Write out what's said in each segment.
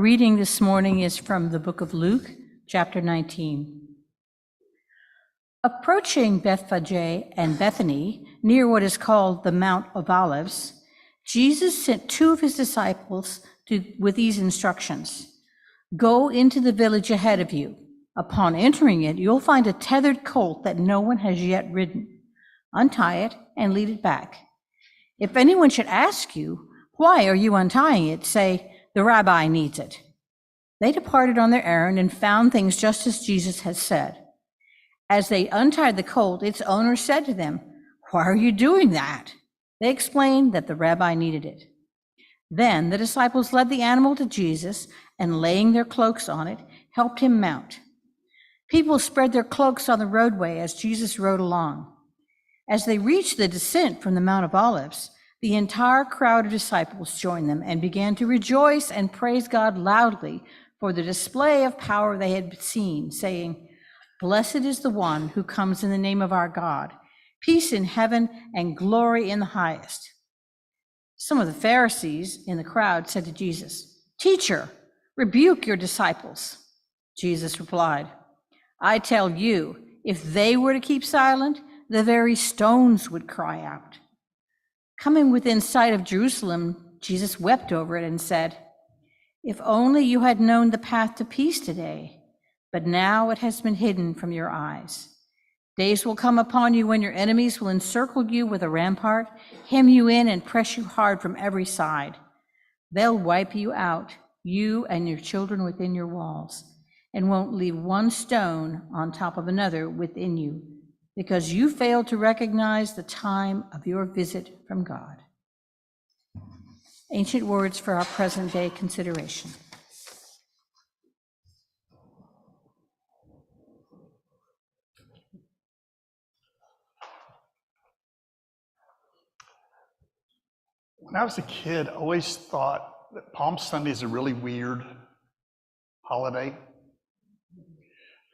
reading this morning is from the book of Luke, chapter 19. Approaching Bethphage and Bethany, near what is called the Mount of Olives, Jesus sent two of his disciples with these instructions. Go into the village ahead of you. Upon entering it, you'll find a tethered colt that no one has yet ridden. Untie it and lead it back. If anyone should ask you, why are you untying it? Say, the rabbi needs it. They departed on their errand and found things just as Jesus had said. As they untied the colt, its owner said to them, why are you doing that? They explained that the rabbi needed it. Then the disciples led the animal to Jesus and, laying their cloaks on it, helped him mount. People spread their cloaks on the roadway as Jesus rode along. As they reached the descent from the Mount of Olives, the entire crowd of disciples joined them and began to rejoice and praise God loudly for the display of power they had seen, saying, blessed is the one who comes in the name of our God, peace in heaven and glory in the highest. Some of the Pharisees in the crowd said to Jesus, teacher, rebuke your disciples. Jesus replied, I tell you, if they were to keep silent, the very stones would cry out. Coming within sight of Jerusalem, Jesus wept over it and said, if only you had known the path to peace today, but now it has been hidden from your eyes. Days will come upon you when your enemies will encircle you with a rampart, hem you in and press you hard from every side. They'll wipe you out, you and your children within your walls, and won't leave one stone on top of another within you, because you failed to recognize the time of your visit from God. Ancient words for our present day consideration. When I was a kid, I always thought that Palm Sunday is a really weird holiday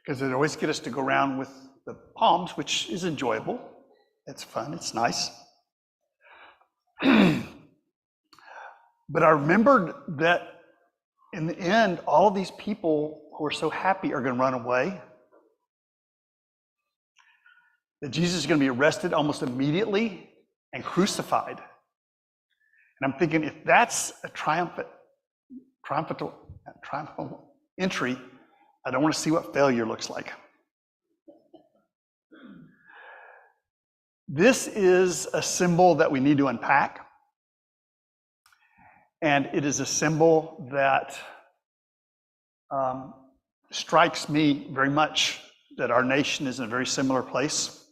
because it always get us to go around with the palms, which is enjoyable. It's fun, it's nice. But I remembered that in the end, all of these people who are so happy are going to run away. That Jesus is going to be arrested almost immediately and crucified. And I'm thinking, if that's a triumphal entry, I don't want to see what failure looks like. This is a symbol that we need to unpack. And it is a symbol that strikes me very much that our nation is in a very similar place.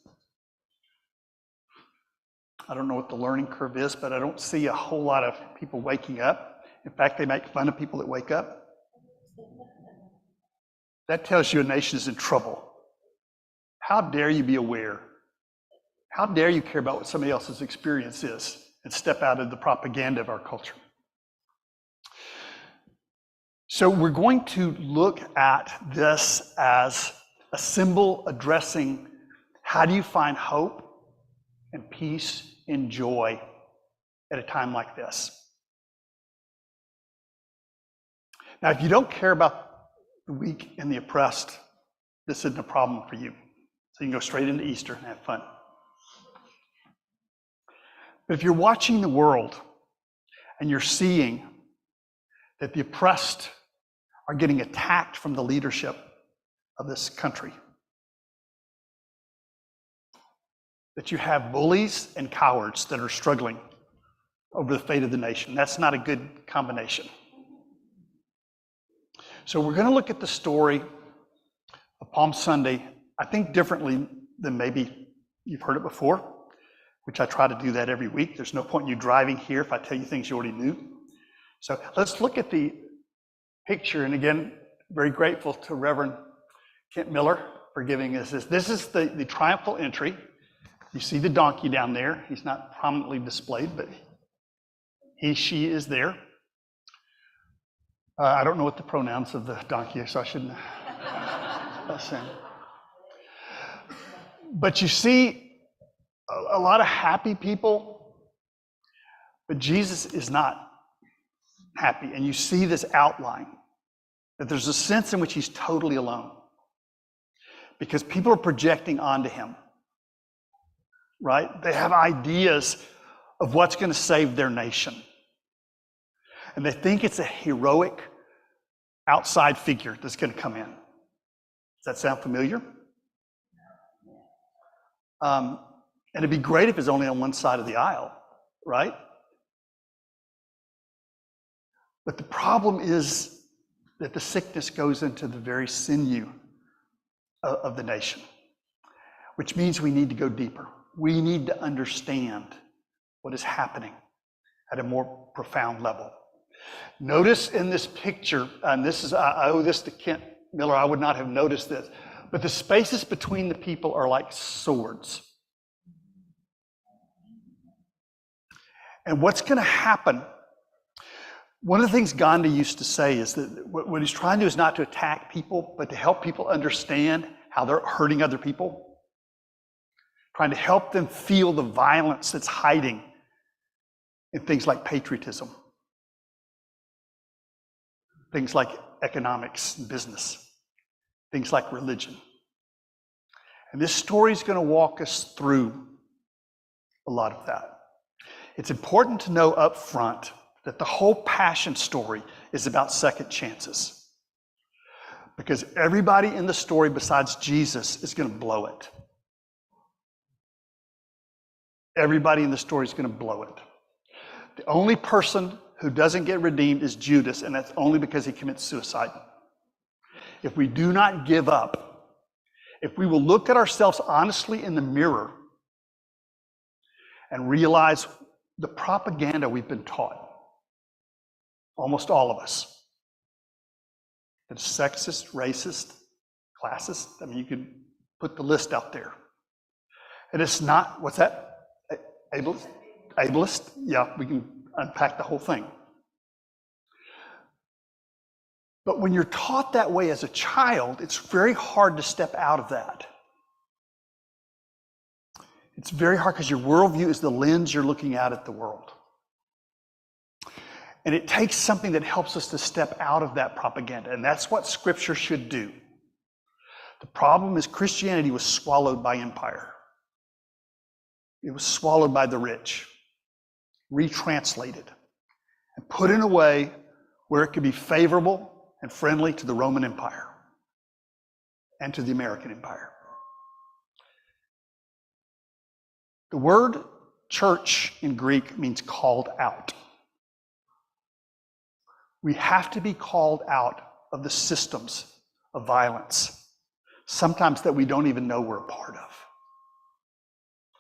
I don't know what the learning curve is, but I don't see a whole lot of people waking up. In fact, they make fun of people that wake up. That tells you a nation is in trouble. How dare you be aware? How dare you care about what somebody else's experience is and step out of the propaganda of our culture? So we're going to look at this as a symbol addressing how do you find hope and peace and joy at a time like this. Now, if you don't care about the weak and the oppressed, this isn't a problem for you. So you can go straight into Easter and have fun. But if you're watching the world and you're seeing that the oppressed are getting attacked from the leadership of this country, that you have bullies and cowards that are struggling over the fate of the nation, that's not a good combination. So we're going to look at the story of Palm Sunday, I think differently than maybe you've heard it before, which I try to do that every week. There's no point in you driving here if I tell you things you already knew. So let's look at the picture. And again, very grateful to Reverend Kent Miller for giving us this. This is the triumphal entry. You see the donkey down there. He's not prominently displayed, but she is there. I don't know what the pronouns of the donkey are, so I shouldn't assume. But you see a lot of happy people, but Jesus is not happy. And you see this outline. that there's a sense in which he's totally alone because people are projecting onto him, right? They have ideas of what's going to save their nation. And they think it's a heroic outside figure that's going to come in. Does that sound familiar? And it'd be great if it's only on one side of the aisle, right? But the problem is that the sickness goes into the very sinew of the nation, which means we need to go deeper. We need to understand what is happening at a more profound level. Notice in this picture, and this is, I owe this to Kent Miller, I would not have noticed this, but the spaces between the people are like swords. And what's going to happen, one of the things Gandhi used to say is that what he's trying to do is not to attack people, but to help people understand how they're hurting other people, trying to help them feel the violence that's hiding in things like patriotism, things like economics and business, things like religion. And this story is going to walk us through a lot of that. It's important to know up front that the whole Passion story is about second chances. Because everybody in the story besides Jesus is going to blow it. Everybody in the story is going to blow it. The only person who doesn't get redeemed is Judas, and that's only because he commits suicide. If we do not give up, if we will look at ourselves honestly in the mirror and realize the propaganda we've been taught, almost all of us, that it's sexist, racist, classist, I mean, you could put the list out there. And it's not, what's that? Ableist? Ableist? Yeah, we can unpack the whole thing. But when you're taught that way as a child, it's very hard to step out of that. It's very hard because your worldview is the lens you're looking at the world. And it takes something that helps us to step out of that propaganda, and that's what Scripture should do. The problem is Christianity was swallowed by empire. It was swallowed by the rich, retranslated, and put in a way where it could be favorable and friendly to the Roman Empire and to the American Empire. The word church in Greek means called out. We have to be called out of the systems of violence, sometimes that we don't even know we're a part of.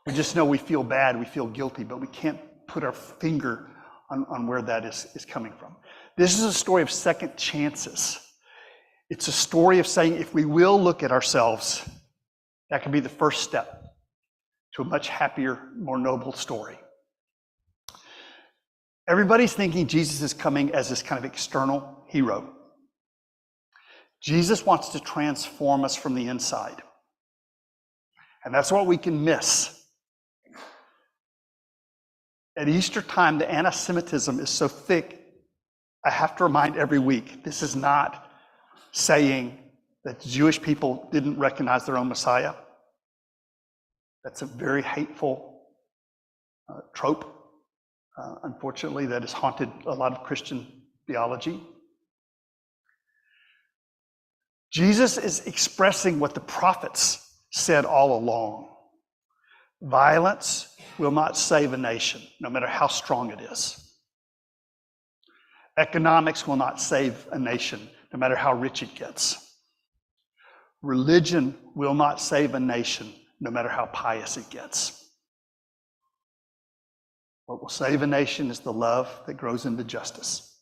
We just know we feel bad, we feel guilty, but we can't put our finger on where that is coming from. This is a story of second chances. It's a story of saying if we will look at ourselves, that can be the first step to a much happier, more noble story. Everybody's thinking Jesus is coming as this kind of external hero. Jesus wants to transform us from the inside. And that's what we can miss. At Easter time, the anti-Semitism is so thick, I have to remind every week, this is not saying that Jewish people didn't recognize their own Messiah. That's a very hateful trope, unfortunately, that has haunted a lot of Christian theology. Jesus is expressing what the prophets said all along. Violence will not save a nation, no matter how strong it is. Economics will not save a nation, no matter how rich it gets. Religion will not save a nation, no matter how pious it gets. What will save a nation is the love that grows into justice.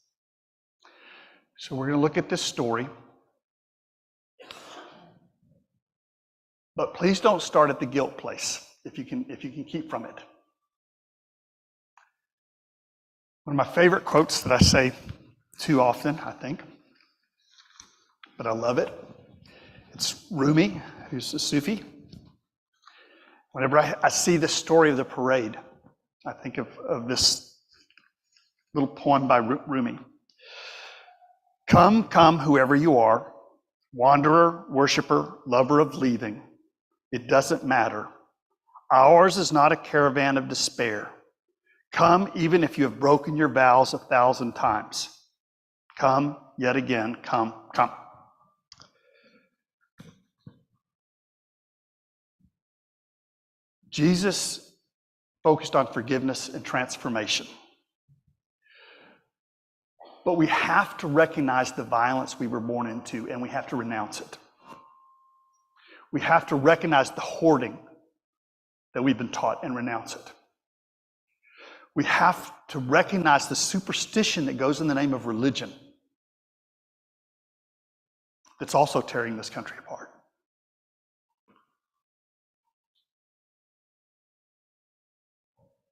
So we're going to look at this story. But please don't start at the guilt place, if you can keep from it. One of my favorite quotes that I say too often, I think, but I love it. It's Rumi, who's a Sufi. Whenever I see the story of the parade, I think of this little poem by Rumi. Come, come, whoever you are, wanderer, worshiper, lover of leaving. It doesn't matter. Ours is not a caravan of despair. Come, even if you have broken your vows 1,000 times. Come, yet again, come, come. Jesus focused on forgiveness and transformation. But we have to recognize the violence we were born into, and we have to renounce it. We have to recognize the hoarding that we've been taught and renounce it. We have to recognize the superstition that goes in the name of religion that's also tearing this country apart.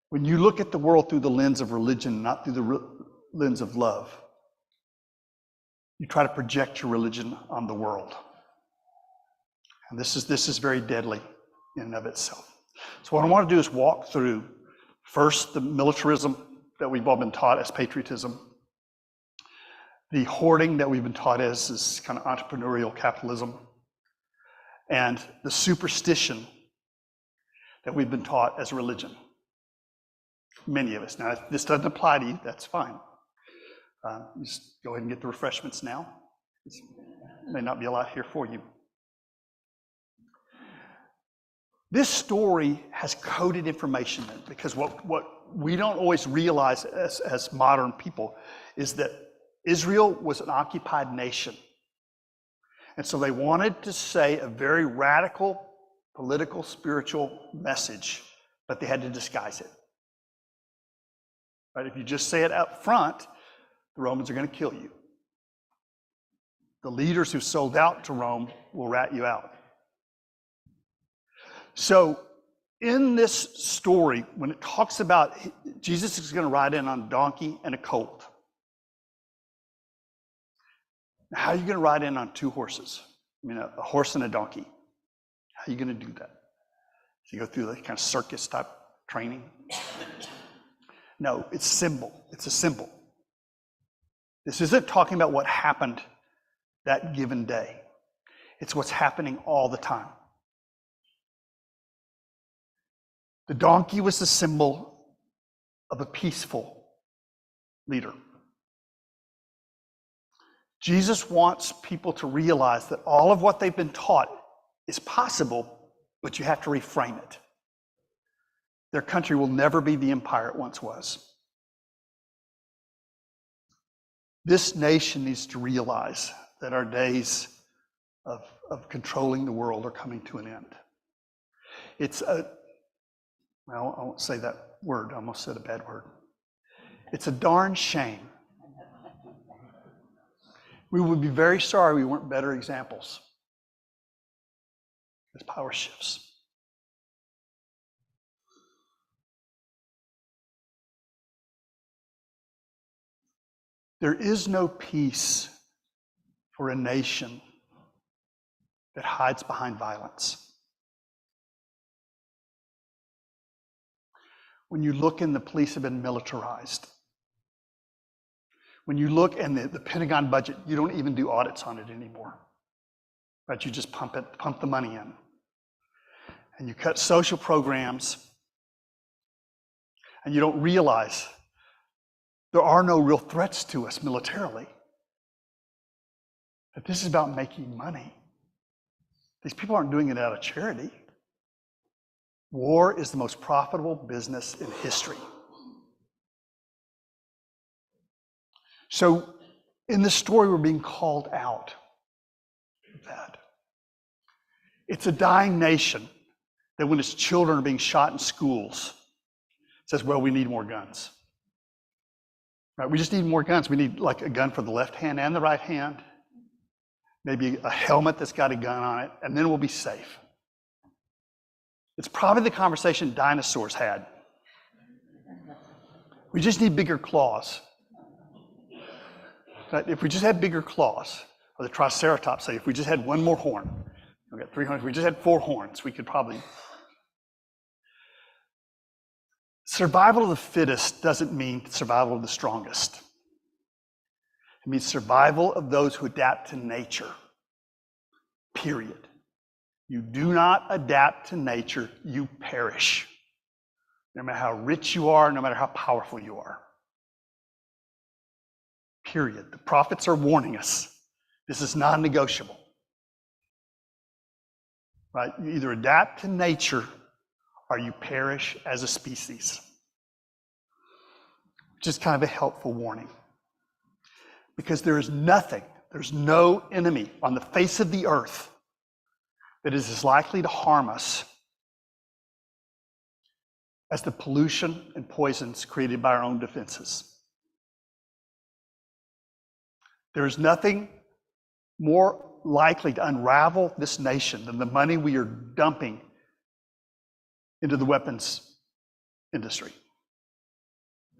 When you look at the world through the lens of religion, not through the lens of love, you try to project your religion on the world. And this is very deadly in and of itself. So what I want to do is walk through first the militarism that we've all been taught as patriotism, the hoarding that we've been taught as is kind of entrepreneurial capitalism, and the superstition that we've been taught as religion. Many of us. Now, if this doesn't apply to you, that's fine. Just go ahead and get the refreshments now. There may not be a lot here for you. This story has coded information in it, because what we don't always realize as modern people is that Israel was an occupied nation. And so they wanted to say a very radical political, spiritual message, but they had to disguise it. Right? If you just say it up front, the Romans are going to kill you. The leaders who sold out to Rome will rat you out. So in this story, when it talks about Jesus is going to ride in on a donkey and a colt, how are you going to ride in on two horses? I mean, a horse and a donkey. How are you going to do that? So you go through the kind of circus type training? No, it's symbol. It's a symbol. This isn't talking about what happened that given day. It's what's happening all the time. The donkey was the symbol of a peaceful leader. Jesus wants people to realize that all of what they've been taught is possible, but you have to reframe it. Their country will never be the empire it once was. This nation needs to realize that our days of controlling the world are coming to an end. Well, I won't say that word. I almost said a bad word. It's a darn shame. We would be very sorry we weren't better examples as power shifts. There is no peace for a nation that hides behind violence. When you look, and the police have been militarized. When you look, and the Pentagon budget, you don't even do audits on it anymore. Right? You just pump the money in. And you cut social programs, and you don't realize there are no real threats to us militarily. That this is about making money. These people aren't doing it out of charity. War is the most profitable business in history. So in this story, we're being called out of that. It's a dying nation that when its children are being shot in schools, says, well, we need more guns. Right? We just need more guns. We need like a gun for the left hand and the right hand. Maybe a helmet that's got a gun on it, and then we'll be safe. It's probably the conversation dinosaurs had. We just need bigger claws. If we just had bigger claws, or the Triceratops say, if we just had one more horn, we got 3 horns, if we just had 4 horns, we could probably. Survival of the fittest doesn't mean survival of the strongest. It It means survival of those who adapt to nature. Period. You do not adapt to nature, you perish. No matter how rich you are, no matter how powerful you are. Period. The prophets are warning us. This is non-negotiable. Right? You either adapt to nature or you perish as a species. Which is kind of a helpful warning. Because there is nothing, there's no enemy on the face of the earth that is as likely to harm us as the pollution and poisons created by our own defenses. There is nothing more likely to unravel this nation than the money we are dumping into the weapons industry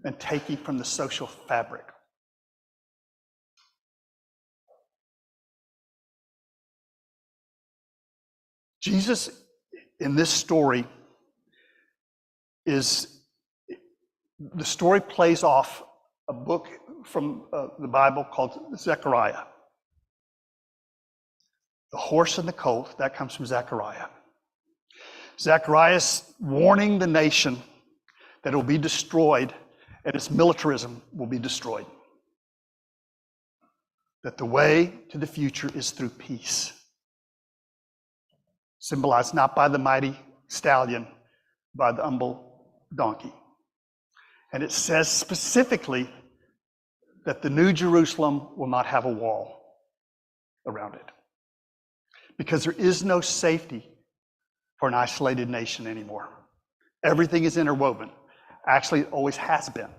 and taking from the social fabric. Jesus, in this story, the story plays off a book from the Bible called Zechariah. The horse and the colt, that comes from Zechariah. Zechariah's warning the nation that it will be destroyed and its militarism will be destroyed. That the way to the future is through peace. Symbolized not by the mighty stallion, by the humble donkey. And it says specifically that the New Jerusalem will not have a wall around it. Because there is no safety for an isolated nation anymore. Everything is interwoven. Actually, it always has been.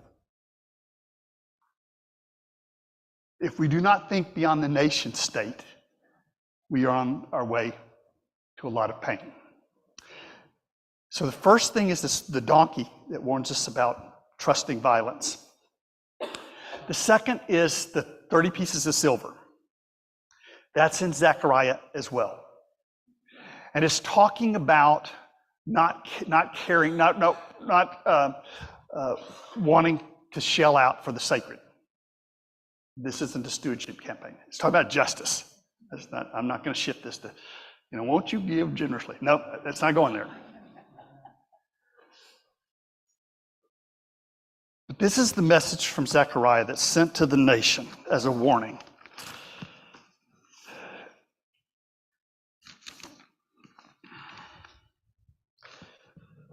If we do not think beyond the nation state, we are on our way to a lot of pain. So the first thing is the donkey that warns us about trusting violence. The second is the 30 pieces of silver. That's in Zechariah as well. And it's talking about not wanting to shell out for the sacred. This isn't a stewardship campaign. It's talking about justice. I'm not going to shift this to, won't you give generously? Nope, that's not going there. But this is the message from Zechariah that's sent to the nation as a warning.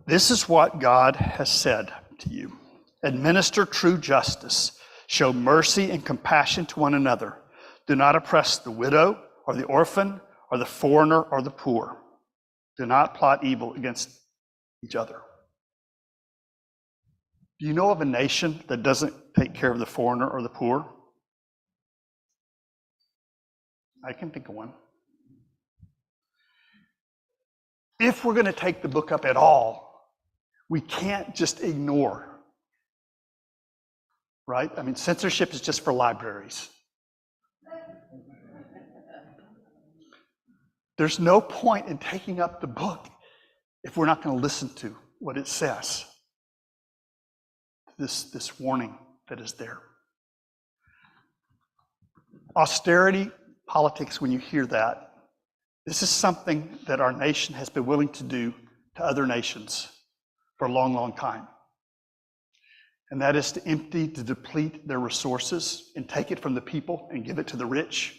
This is what God has said to you. Administer true justice. Show mercy and compassion to one another. Do not oppress the widow or the orphan or the foreigner or the poor. Do not plot evil against each other. Do you know of a nation that doesn't take care of the foreigner or the poor? I can think of one. If we're going to take the book up at all, we can't just ignore, right? I mean, censorship is just for libraries. There's no point in taking up the book if we're not going to listen to what it says. This warning that is there. Austerity politics, when you hear that, this is something that our nation has been willing to do to other nations for a long, long time. And that is to deplete their resources and take it from the people and give it to the rich.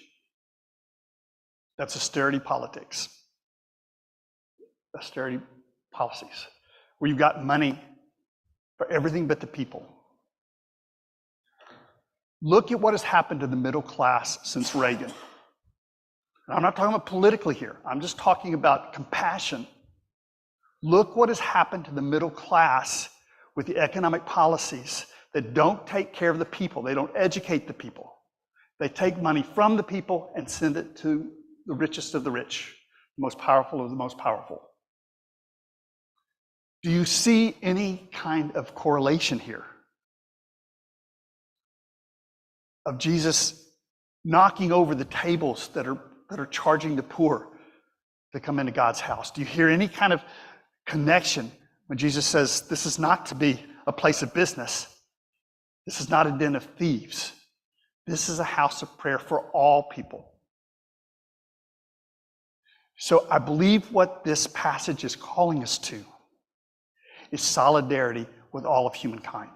That's austerity politics. Austerity policies, where you've got money for everything but the people. Look at what has happened to the middle class since Reagan. And I'm not talking about politically here. I'm just talking about compassion. Look what has happened to the middle class with the economic policies that don't take care of the people. They don't educate the people. They take money from the people and send it to the richest of the rich, the most powerful of the most powerful. Do you see any kind of correlation here of Jesus knocking over the tables that are charging the poor to come into God's house? Do you hear any kind of connection when Jesus says this is not to be a place of business? This is not a den of thieves. This is a house of prayer for all people. So I believe what this passage is calling us to is solidarity with all of humankind.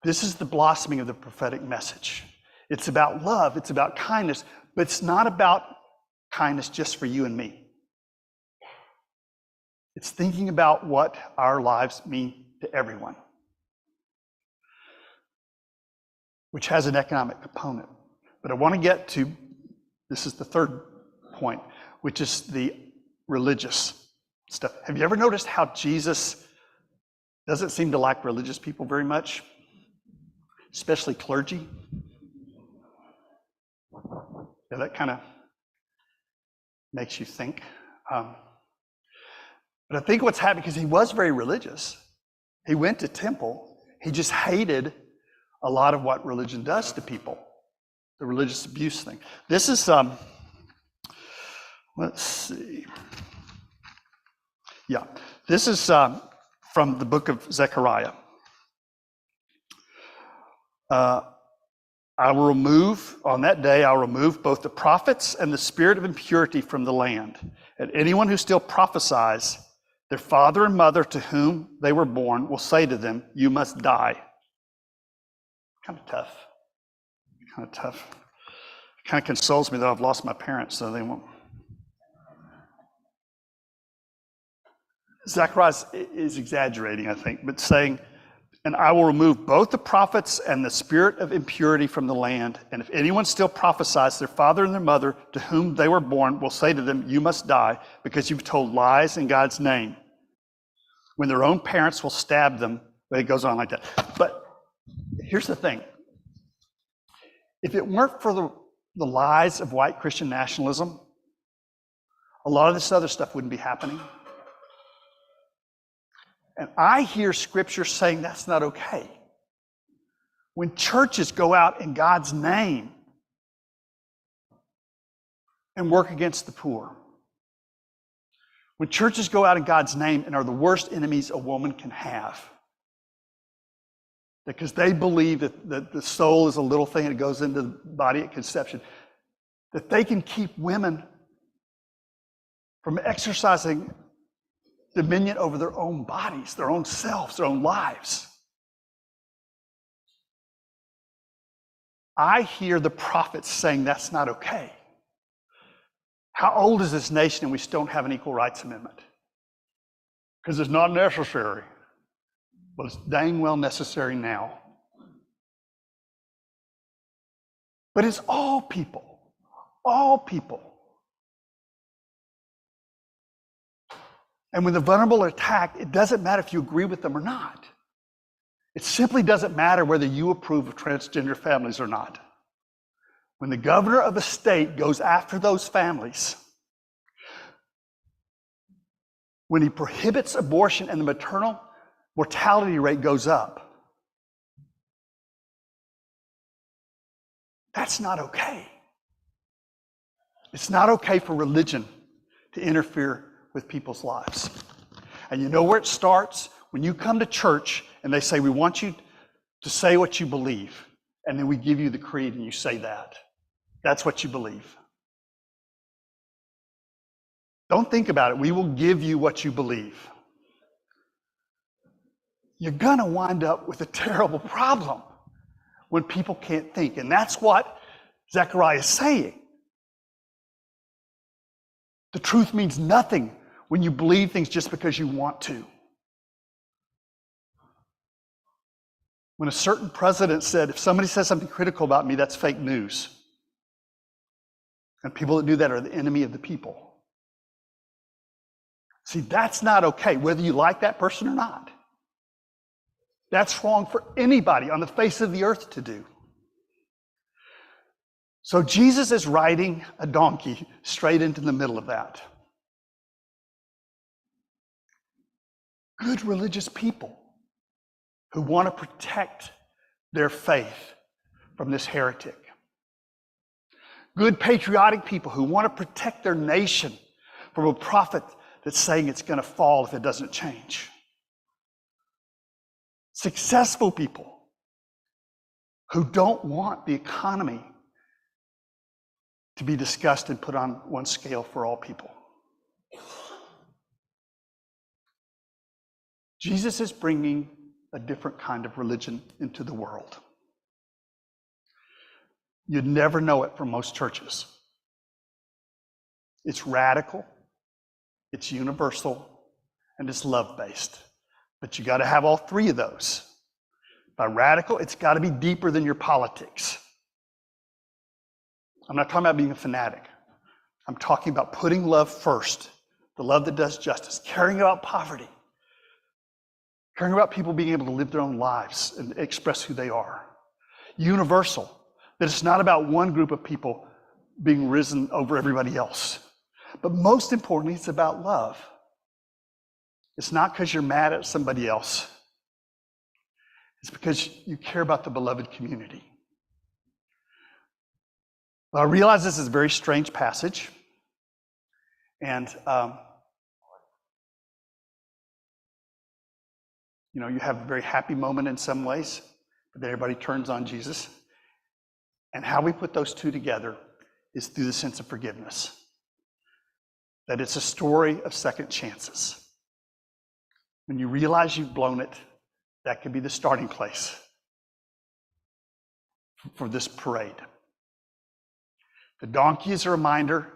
This is the blossoming of the prophetic message. It's about love, it's about kindness, but it's not about kindness just for you and me. It's thinking about what our lives mean to everyone, which has an economic component. But I want to get to, this is the third point, which is the religious stuff. Have you ever noticed how Jesus doesn't seem to like religious people very much, especially clergy? Yeah, that kind of makes you think. But I think what's happening, because he was very religious, he went to temple, he just hated a lot of what religion does to people, the religious abuse thing. This is, let's see. Yeah, this is from the book of Zechariah. On that day, I'll remove both the prophets and the spirit of impurity from the land. And anyone who still prophesies, their father and mother to whom they were born will say to them, you must die. Kind of tough. It kind of consoles me that I've lost my parents, so they won't. Zechariah is exaggerating, I think, but saying, and I will remove both the prophets and the spirit of impurity from the land. And if anyone still prophesies, their father and their mother to whom they were born will say to them, you must die because you've told lies in God's name. When their own parents will stab them, but it goes on like that. But here's the thing. If it weren't for the lies of white Christian nationalism, a lot of this other stuff wouldn't be happening. And I hear scripture saying that's not okay. When churches go out in God's name and work against the poor, when churches go out in God's name and are the worst enemies a woman can have, because they believe that the soul is a little thing that goes into the body at conception, that they can keep women from exercising dominion over their own bodies, their own selves, their own lives. I hear the prophets saying that's not okay. How old is this nation and we still don't have an equal rights amendment? Because it's not necessary. But it's dang well necessary now. But it's all people. All people. And when the vulnerable are attacked, it doesn't matter if you agree with them or not. It simply doesn't matter whether you approve of transgender families or not. When the governor of a state goes after those families, when he prohibits abortion and the maternal mortality rate goes up, that's not okay. It's not okay for religion to interfere with people's lives. And you know where it starts? When you come to church and they say, we want you to say what you believe, and then we give you the creed and you say that. That's what you believe. Don't think about it. We will give you what you believe. You're going to wind up with a terrible problem when people can't think. And that's what Zechariah is saying. The truth means nothing when you believe things just because you want to. When a certain president said, if somebody says something critical about me, that's fake news. And people that do that are the enemy of the people. See, that's not okay, whether you like that person or not. That's wrong for anybody on the face of the earth to do. So Jesus is riding a donkey straight into the middle of that. Good religious people who want to protect their faith from this heretic. Good patriotic people who want to protect their nation from a prophet that's saying it's going to fall if it doesn't change. Successful people who don't want the economy to be discussed and put on one scale for all people. Jesus is bringing a different kind of religion into the world. You'd never know it from most churches. It's radical, it's universal, and it's love-based. But you got to have all three of those. By radical, it's got to be deeper than your politics. I'm not talking about being a fanatic. I'm talking about putting love first, the love that does justice, caring about poverty, caring about people being able to live their own lives and express who they are. Universal, that it's not about one group of people being risen over everybody else. But most importantly, it's about love. It's not because you're mad at somebody else. It's because you care about the beloved community. Well, I realize this is a very strange passage. And, you have a very happy moment in some ways, but then everybody turns on Jesus. And how we put those two together is through the sense of forgiveness. That it's a story of second chances. When you realize you've blown it, that could be the starting place for this parade. The donkey is a reminder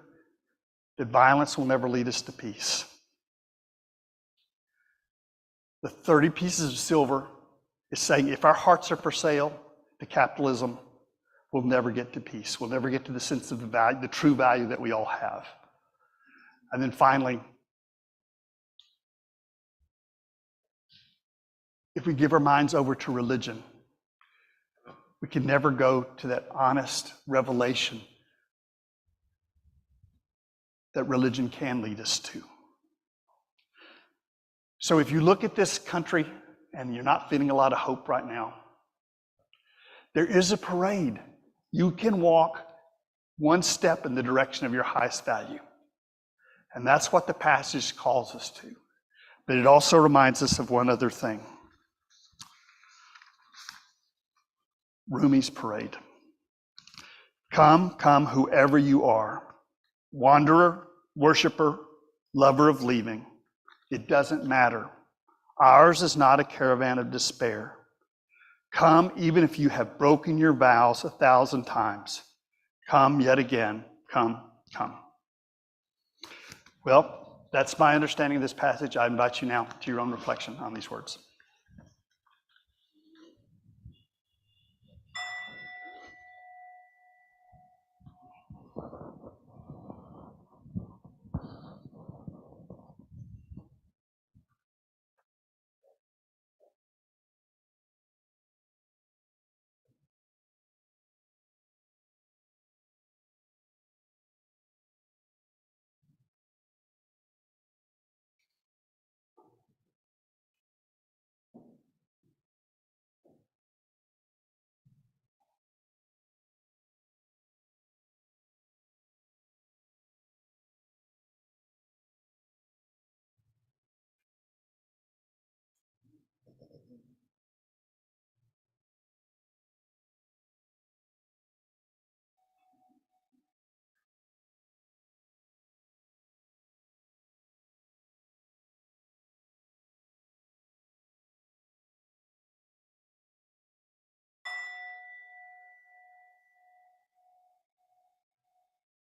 that violence will never lead us to peace. The 30 pieces of silver is saying if our hearts are for sale to capitalism, we'll never get to peace. We'll never get to the sense of the value, the true value that we all have. And then finally, if we give our minds over to religion, we can never go to that honest revelation that religion can lead us to. So if you look at this country and you're not feeling a lot of hope right now, there is a parade. You can walk one step in the direction of your highest value. And that's what the passage calls us to. But it also reminds us of one other thing. Rumi's parade. Come, come, whoever you are. Wanderer, worshiper, lover of leaving. It doesn't matter. Ours is not a caravan of despair. Come, even if you have broken your vows 1,000 times. Come yet again. Come, come. Well, that's my understanding of this passage. I invite you now to your own reflection on these words.